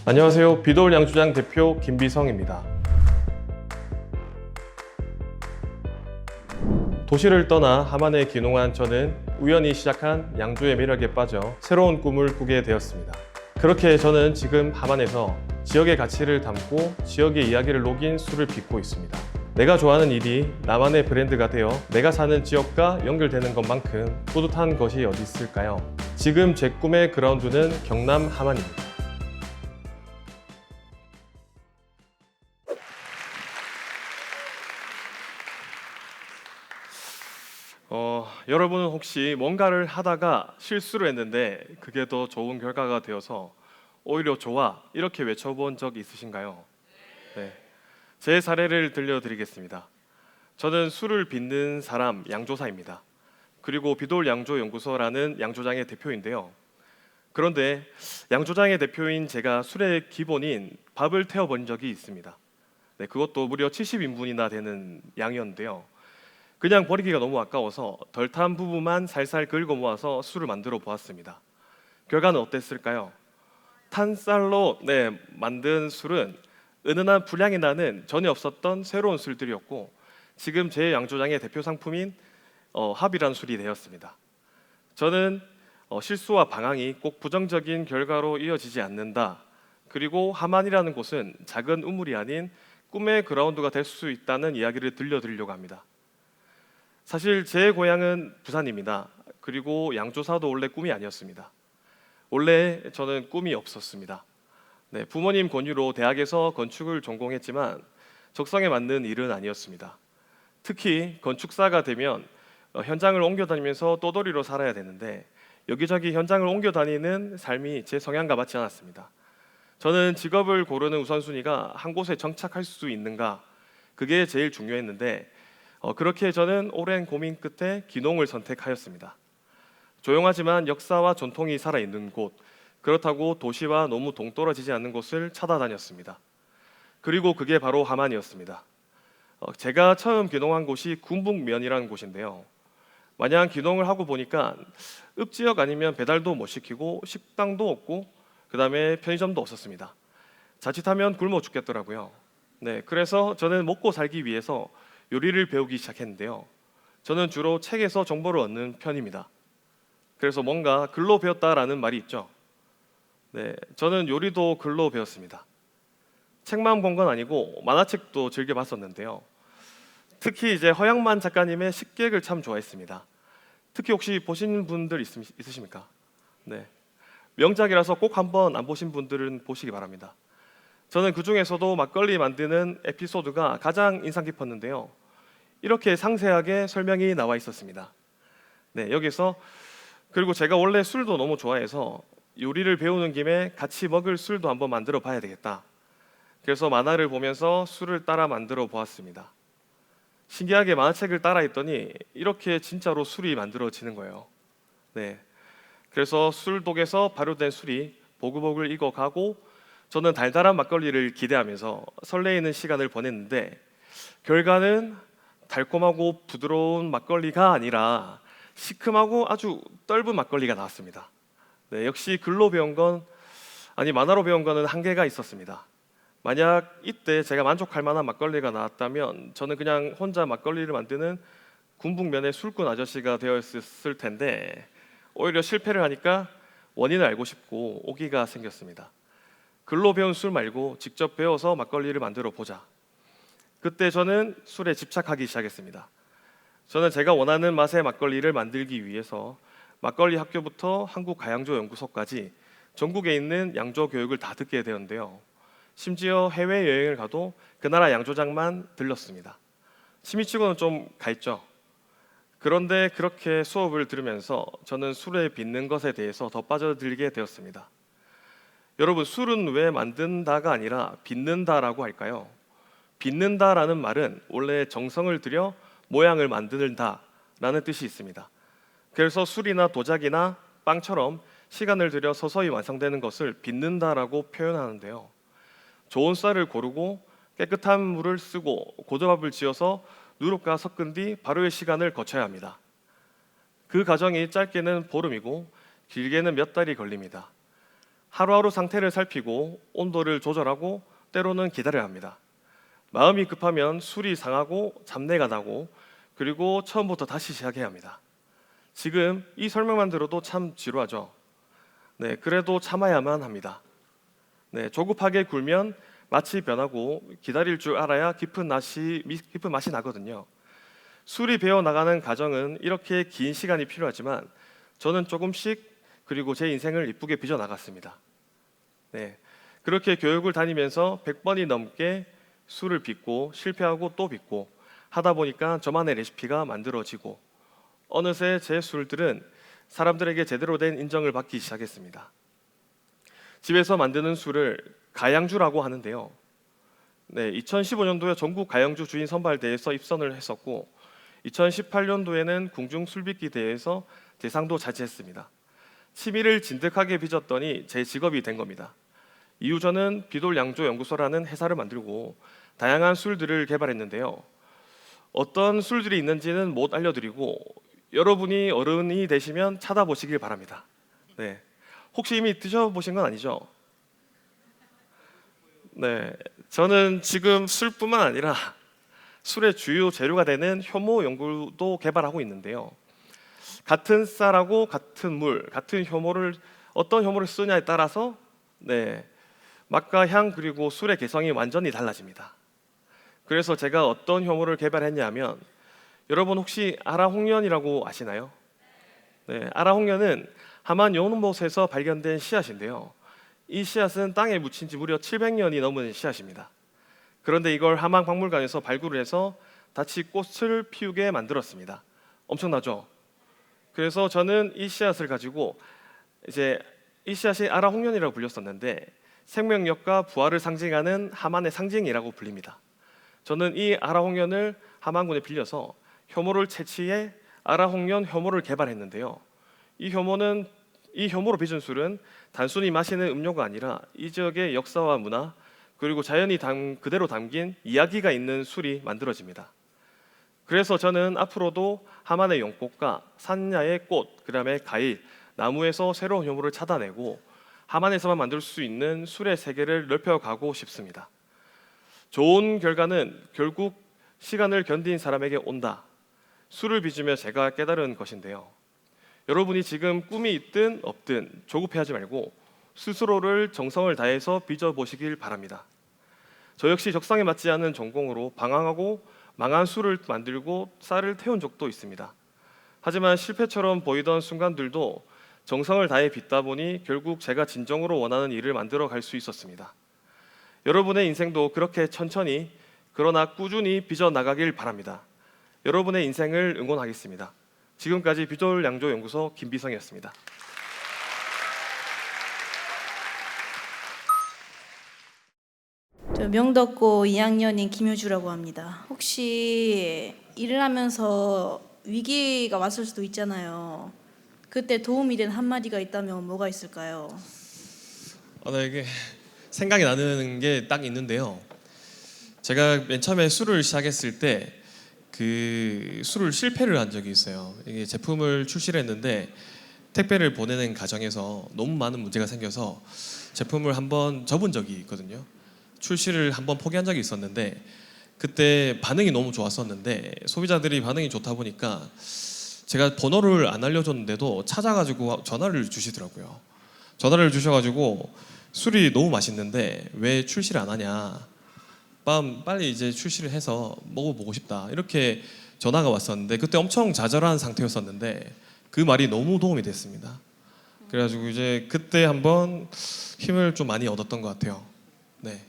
안녕하세요. 비돌 양조장 대표 김비성입니다. 도시를 떠나 함안에 귀농한 저는 우연히 시작한 양조의 매력에 빠져 새로운 꿈을 꾸게 되었습니다. 그렇게 저는 지금 함안에서 지역의 가치를 담고 지역의 이야기를 녹인 술을 빚고 있습니다. 내가 좋아하는 일이 나만의 브랜드가 되어 내가 사는 지역과 연결되는 것만큼 뿌듯한 것이 어디 있을까요? 지금 제 꿈의 그라운드는 경남 함안입니다. 여러분은 혹시 뭔가를 하다가 실수를 했는데 그게 더 좋은 결과가 되어서 오히려 좋아 이렇게 외쳐본 적 있으신가요? 네. 제 사례를 들려드리겠습니다. 저는 술을 빚는 사람 양조사입니다. 그리고 비돌 양조 연구소라는 양조장의 대표인데요. 그런데 양조장의 대표인 제가 술의 기본인 밥을 태워본 적이 있습니다. 네, 그것도 무려 70인분이나 되는 양이었는데요. 그냥 버리기가 너무 아까워서 덜 탄 부분만 살살 긁어 모아서 술을 만들어 보았습니다. 결과는 어땠을까요? 탄쌀로 만든 술은 은은한 불향이 나는 전에 없었던 새로운 술들이었고 지금 제 양조장의 대표 상품인 합이란 술이 되었습니다. 저는 실수와 방황이 꼭 부정적인 결과로 이어지지 않는다. 그리고 함안이라는 곳은 작은 우물이 아닌 꿈의 그라운드가 될 수 있다는 이야기를 들려드리려고 합니다. 사실 제 고향은 부산입니다. 그리고 양조사도 원래 꿈이 아니었습니다. 원래 저는 꿈이 없었습니다. 네, 부모님 권유로 대학에서 건축을 전공했지만 적성에 맞는 일은 아니었습니다. 특히 건축사가 되면 현장을 옮겨 다니면서 떠돌이로 살아야 되는데 여기저기 현장을 옮겨 다니는 삶이 제 성향과 맞지 않았습니다. 저는 직업을 고르는 우선순위가 한 곳에 정착할 수 있는가 그게 제일 중요했는데 그렇게 저는 오랜 고민 끝에 귀농을 선택하였습니다. 조용하지만 역사와 전통이 살아있는 곳, 그렇다고 도시와 너무 동떨어지지 않는 곳을 찾아다녔습니다. 그리고 그게 바로 함안이었습니다. 제가 처음 귀농한 곳이 군북면이라는 곳인데요. 마냥 귀농을 하고 보니까 읍지역 아니면 배달도 못 시키고 식당도 없고 그 다음에 편의점도 없었습니다. 자칫하면 굶어 죽겠더라고요. 네, 그래서 저는 먹고 살기 위해서 요리를 배우기 시작했는데요. 저는 주로 책에서 정보를 얻는 편입니다. 그래서 뭔가 글로 배웠다라는 말이 있죠. 네, 저는 요리도 글로 배웠습니다. 책만 본 건 아니고 만화책도 즐겨 봤었는데요. 특히 이제 허양만 작가님의 식객을 참 좋아했습니다. 특히 혹시 보신 분들 있으십니까? 네, 명작이라서 꼭 한번 안 보신 분들은 보시기 바랍니다. 저는 그 중에서도 막걸리 만드는 에피소드가 가장 인상 깊었는데요. 이렇게 상세하게 설명이 나와 있었습니다. 네, 여기서 그리고 제가 원래 술도 너무 좋아해서 요리를 배우는 김에 같이 먹을 술도 한번 만들어 봐야 되겠다. 그래서 만화를 보면서 술을 따라 만들어 보았습니다. 신기하게 만화책을 따라 했더니 이렇게 진짜로 술이 만들어지는 거예요. 네, 그래서 술독에서 발효된 술이 보글보글 익어가고 저는 달달한 막걸리를 기대하면서 설레이는 시간을 보냈는데 결과는 달콤하고 부드러운 막걸리가 아니라 시큼하고 아주 떫은 막걸리가 나왔습니다. 네, 역시 글로 배운 건 만화로 배운 거는 한계가 있었습니다. 만약 이때 제가 만족할 만한 막걸리가 나왔다면 저는 그냥 혼자 막걸리를 만드는 군북면의 술꾼 아저씨가 되었을 텐데 오히려 실패를 하니까 원인을 알고 싶고 오기가 생겼습니다. 글로 배운 술 말고 직접 배워서 막걸리를 만들어 보자. 그때 저는 술에 집착하기 시작했습니다. 저는 제가 원하는 맛의 막걸리를 만들기 위해서 막걸리 학교부터 한국가양조연구소까지 전국에 있는 양조 교육을 다 듣게 되었는데요. 심지어 해외여행을 가도 그 나라 양조장만 들렀습니다. 취미치고는 좀 가있죠. 그런데 그렇게 수업을 들으면서 저는 술에 빚는 것에 대해서 더 빠져들게 되었습니다. 여러분, 술은 왜 만든다가 아니라 빚는다라고 할까요? 빚는다라는 말은 원래 정성을 들여 모양을 만든다라는 뜻이 있습니다. 그래서 술이나 도자기나 빵처럼 시간을 들여 서서히 완성되는 것을 빚는다라고 표현하는데요. 좋은 쌀을 고르고 깨끗한 물을 쓰고 고조밥을 지어서 누룩과 섞은 뒤 발효의 시간을 거쳐야 합니다. 그 과정이 짧게는 보름이고 길게는 몇 달이 걸립니다. 하루하루 상태를 살피고 온도를 조절하고 때로는 기다려야 합니다. 마음이 급하면 술이 상하고 잡내가 나고 그리고 처음부터 다시 시작해야 합니다. 지금 이 설명만 들어도 참 지루하죠. 네, 그래도 참아야만 합니다. 네, 조급하게 굴면 맛이 변하고 기다릴 줄 알아야 깊은 맛이 나거든요. 술이 배어 나가는 과정은 이렇게 긴 시간이 필요하지만 저는 조금씩 그리고 제 인생을 이쁘게 빚어 나갔습니다. 네, 그렇게 교육을 다니면서 100번이 넘게 술을 빚고 실패하고 또 빚고 하다 보니까 저만의 레시피가 만들어지고 어느새 제 술들은 사람들에게 제대로 된 인정을 받기 시작했습니다. 집에서 만드는 술을 가양주라고 하는데요. 네, 2015년도에 전국 가양주 주인 선발대회에서 입선을 했었고 2018년도에는 궁중 술빚기 대회에서 대상도 차지했습니다. 취미를 진득하게 빚었더니 제 직업이 된 겁니다. 이후 저는 비돌 양조 연구소라는 회사를 만들고 다양한 술들을 개발했는데요. 어떤 술들이 있는지는 못 알려드리고 여러분이 어른이 되시면 찾아보시길 바랍니다. 네, 혹시 이미 드셔보신 건 아니죠? 네, 저는 지금 술뿐만 아니라 술의 주요 재료가 되는 효모 연구도 개발하고 있는데요. 같은 쌀하고 같은 물, 같은 효모를 어떤 효모를 쓰냐에 따라서 맛과 향 그리고 술의 개성이 완전히 달라집니다. 그래서 제가 어떤 효모를 개발했냐면 여러분 혹시 아라홍련이라고 아시나요? 네, 아라홍련은 함안 연못에서 발견된 씨앗인데요. 이 씨앗은 땅에 묻힌 지 무려 700년이 넘은 씨앗입니다. 그런데 이걸 함안 박물관에서 발굴을 해서 다시 꽃을 피우게 만들었습니다. 엄청나죠? 그래서 저는 이 씨앗을 가지고 이 씨앗이 아라홍련이라고 불렸었는데 생명력과 부활을 상징하는 함안의 상징이라고 불립니다. 저는 이 아라홍련을 함안군에 빌려서 효모를 채취해 아라홍련 효모를 개발했는데요. 이 효모로 빚은 술은 단순히 마시는 음료가 아니라 이 지역의 역사와 문화 그리고 자연이 그대로 담긴 이야기가 있는 술이 만들어집니다. 그래서 저는 앞으로도 함안의 용꽃과 산야의 꽃, 그다음에 과일, 나무에서 새로운 효모를 찾아내고 함안에서만 만들 수 있는 술의 세계를 넓혀가고 싶습니다. 좋은 결과는 결국 시간을 견딘 사람에게 온다. 술을 빚으며 제가 깨달은 것인데요. 여러분이 지금 꿈이 있든 없든 조급해하지 말고 스스로를 정성을 다해서 빚어보시길 바랍니다. 저 역시 적성에 맞지 않는 전공으로 방황하고 망한 술을 만들고 쌀을 태운 적도 있습니다. 하지만 실패처럼 보이던 순간들도 정성을 다해 빚다 보니 결국 제가 진정으로 원하는 일을 만들어 갈 수 있었습니다. 여러분의 인생도 그렇게 천천히 그러나 꾸준히 빚어 나가길 바랍니다. 여러분의 인생을 응원하겠습니다. 지금까지 비돌 양조 연구소 김비성이었습니다. 저 명덕고 2학년인 김효주라고 합니다. 혹시 일을 하면서 위기가 왔을 수도 있잖아요. 그때 도움이 된 한마디가 있다면 뭐가 있을까요? 이게 생각이 나는 게 딱 있는데요. 제가 맨 처음에 술을 시작했을 때 그 술을 실패를 한 적이 있어요. 이게 제품을 출시를 했는데 택배를 보내는 과정에서 너무 많은 문제가 생겨서 제품을 한번 접은 적이 있거든요. 출시를 한번 포기한 적이 있었는데 그때 반응이 너무 좋았었는데 소비자들이 반응이 좋다 보니까 제가 번호를 안 알려줬는데도 찾아가지고 전화를 주시더라고요. 전화를 주셔가지고 술이 너무 맛있는데 왜 출시를 안 하냐, 빨리 이제 출시를 해서 먹어보고 싶다, 이렇게 전화가 왔었는데 그때 엄청 좌절한 상태였었는데 그 말이 너무 도움이 됐습니다. 그래가지고 이제 그때 한번 힘을 좀 많이 얻었던 것 같아요. 네.